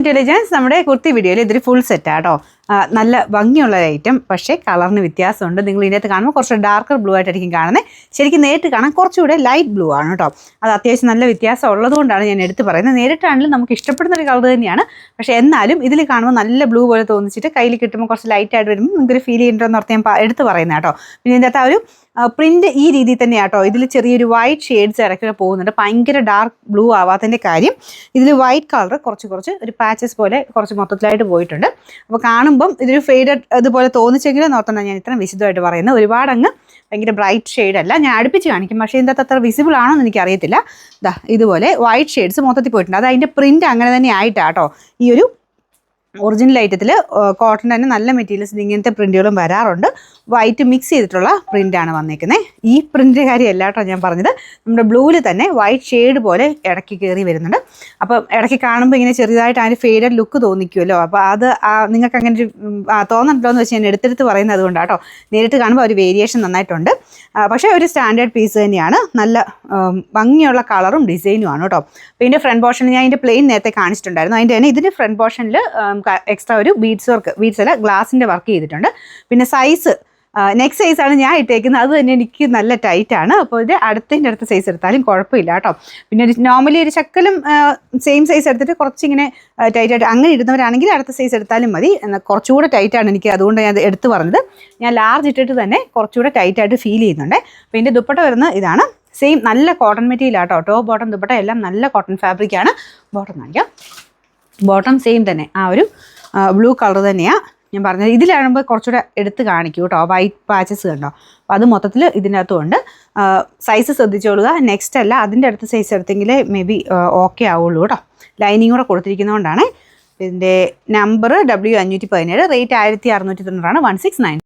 Intelligence നമ്മുടെ കുർത്തി വീഡിയോയിൽ ഇതൊരു ഫുൾ സെറ്റാട്ടോ. നല്ല ഭംഗിയുള്ള ഐറ്റം, പക്ഷേ കളറിന് വ്യത്യാസമുണ്ട്. നിങ്ങൾ ഇതിനകത്ത് കാണുമ്പോൾ കുറച്ച് ഡാർക്കർ ബ്ലൂ ആയിട്ടായിരിക്കും കാണുന്നത്. ശരിക്കും നേരിട്ട് കാണാൻ കുറച്ചുകൂടെ ലൈറ്റ് ബ്ലൂ ആണ് കേട്ടോ. അത് അത്യാവശ്യം നല്ല വ്യത്യാസം ഉള്ളതുകൊണ്ടാണ് ഞാൻ എടുത്ത് പറയുന്നത്. നേരിട്ടാണെങ്കിലും നമുക്ക് ഇഷ്ടപ്പെടുന്ന ഒരു കളർ തന്നെയാണ്. പക്ഷേ എന്നാലും ഇതിൽ കാണുമ്പോൾ നല്ല ബ്ലൂ പോലെ തോന്നിച്ചിട്ട് കയ്യിൽ കിട്ടുമ്പോൾ കുറച്ച് ലൈറ്റായിട്ട് വരുമ്പോൾ നിങ്ങൾക്കൊരു ഫീൽ ചെയ്യുന്നുണ്ടെന്ന് ഓർത്ത് ഞാൻ എടുത്ത് പറയുന്നത് കേട്ടോ. പിന്നെ ഇതിൻ്റെ അകത്ത് ആ ഒരു പ്രിന്റ് ഈ രീതിയിൽ തന്നെയാട്ടോ. ഇതിൽ ചെറിയൊരു വൈറ്റ് ഷെയ്ഡ്സ് ഇടയ്ക്കൊക്കെ പോകുന്നുണ്ട്. ഭയങ്കര ഡാർക്ക് ബ്ലൂ ആവാത്തതിൻ്റെ കാര്യം ഇതിൽ വൈറ്റ് കളർ കുറച്ച് ഒരു പാച്ചസ് പോലെ കുറച്ച് മൊത്തത്തിലായിട്ട് പോയിട്ടുണ്ട്. അപ്പോൾ കാണുമ്പം ഇതൊരു ഫെയ്ഡഡ് ഇതുപോലെ തോന്നിച്ചെങ്കിലും നോർത്തണ്ട ഞാൻ ഇത്ര വിശദമായിട്ട് പറയുന്നത്. ഒരുപാട് അങ്ങ് ഭയങ്കര ബ്രൈറ്റ് ഷെയ്ഡല്ല, ഞാൻ അടുപ്പിച്ച് കാണിക്കും. പക്ഷേ ഇതിൻ്റെ അത്ര വിസിബിൾ ആണോ എന്ന് എനിക്കറിയത്തില്ല. ഇതുപോലെ വൈറ്റ് ഷെയ്ഡ്സ് മൊത്തത്തിൽ പോയിട്ടുണ്ട്. അത് അതിൻ്റെ പ്രിന്റ് അങ്ങനെ തന്നെ ആയിട്ടാട്ടോ. ഈ ഒരു ഒറിജിനൽ ഐറ്റത്തിൽ കോട്ടൺ തന്നെ നല്ല മെറ്റീരിയൽസ് ഇങ്ങനത്തെ പ്രിൻറ്റുകളും വരാറുണ്ട്. വൈറ്റ് മിക്സ് ചെയ്തിട്ടുള്ള പ്രിൻ്റാണ് വന്നേക്കുന്നത്. ഈ പ്രിൻ്റിൻ്റെ കാര്യമല്ല കേട്ടോ ഞാൻ പറഞ്ഞത്. നമ്മുടെ ബ്ലൂവിൽ തന്നെ വൈറ്റ് ഷെയ്ഡ് പോലെ ഇടയ്ക്ക് കയറി വരുന്നുണ്ട്. അപ്പം ഇടയ്ക്ക് കാണുമ്പോൾ ഇങ്ങനെ ചെറുതായിട്ട് അതിന് ഫെയ്ഡഡ് ലുക്ക് തോന്നിക്കുമല്ലോ. അപ്പോൾ അത് നിങ്ങൾക്ക് അങ്ങനെ ഒരു തോന്നണ്ടല്ലോ എന്ന് വെച്ച് ഞാൻ എടുത്തെടുത്ത് പറയുന്നത് അതുകൊണ്ടാണ് കേട്ടോ. നേരിട്ട് കാണുമ്പോൾ ഒരു വേരിയേഷൻ നന്നായിട്ടുണ്ട്. പക്ഷേ ഒരു സ്റ്റാൻഡേർഡ് പീസ് തന്നെയാണ്. നല്ല ഭംഗിയുള്ള കളറും ഡിസൈനുമാണ് കേട്ടോ. അപ്പോൾ ഇതിൻ്റെ ഫ്രണ്ട് പോർഷനിൽ ഞാൻ ഇതിൻ്റെ പ്ലെയിൻ നേരത്തെ കാണിച്ചിട്ടുണ്ടായിരുന്നു. അതിൻ്റെ തന്നെ ഇതിൻ്റെ ഫ്രണ്ട് പോർഷനിൽ എക്സ്ട്രാ ഒരു ബീഡ്സ് അല്ല ഗ്ലാസിൻ്റെ വർക്ക് ചെയ്തിട്ടുണ്ട്. പിന്നെ സൈസ് നെക്സ്റ്റ് സൈസാണ് ഞാൻ ഇട്ടേക്കുന്നത്. അത് തന്നെ എനിക്ക് നല്ല ടൈറ്റാണ്. അപ്പോൾ ഇത് അടുത്ത സൈസ് എടുത്താലും കുഴപ്പമില്ല കേട്ടോ. പിന്നെ നോർമലി ഒരു ശക്കലും സെയിം സൈസ് എടുത്തിട്ട് കുറച്ചിങ്ങനെ ടൈറ്റായിട്ട് അങ്ങനെ ഇടുന്നവരാണെങ്കിൽ അടുത്ത സൈസ് എടുത്താലും മതി. കുറച്ചുകൂടെ ടൈറ്റാണ് എനിക്ക്, അതുകൊണ്ട് ഞാൻ എടുത്ത് പറഞ്ഞത്. ഞാൻ ലാർജ് ഇട്ടിട്ട് തന്നെ കുറച്ചുകൂടെ ടൈറ്റായിട്ട് ഫീൽ ചെയ്യുന്നുണ്ട്. അപ്പോൾ ഇതിൻ്റെ ദുപ്പട്ട വരുന്നത് ഇതാണ്. സെയിം നല്ല കോട്ടൺ മെറ്റീരിയൽ ആട്ടോ. ടോപ്പ് ബോട്ടം ദുപ്പട്ട എല്ലാം നല്ല കോട്ടൺ ഫാബ്രിക്കാണ്. ബോട്ടം കാണിക്കാം. ബോട്ടം സെയിം തന്നെ ആ ഒരു ബ്ലൂ കളർ തന്നെയാണ് ഞാൻ പറഞ്ഞത്. ഇതിലാകുമ്പോൾ കുറച്ചുകൂടെ എടുത്ത് കാണിക്കും കേട്ടോ. വൈറ്റ് പാച്ചസ് കണ്ടോ. അപ്പോൾ അത് മൊത്തത്തിൽ ഇതിനകത്തുണ്ട്. സൈസ് ശ്രദ്ധിച്ചോളുക. നെക്സ്റ്റ് അല്ല അതിൻ്റെ അടുത്ത സൈസ് എടുത്തെങ്കിൽ മേ ബി ഓക്കെ ആവുള്ളൂ കേട്ടോ. ലൈനിങ് കൂടെ കൊടുത്തിരിക്കുന്നതുകൊണ്ടാണ്. ഇതിൻ്റെ നമ്പർ W517, റേറ്റ് 1690, 169.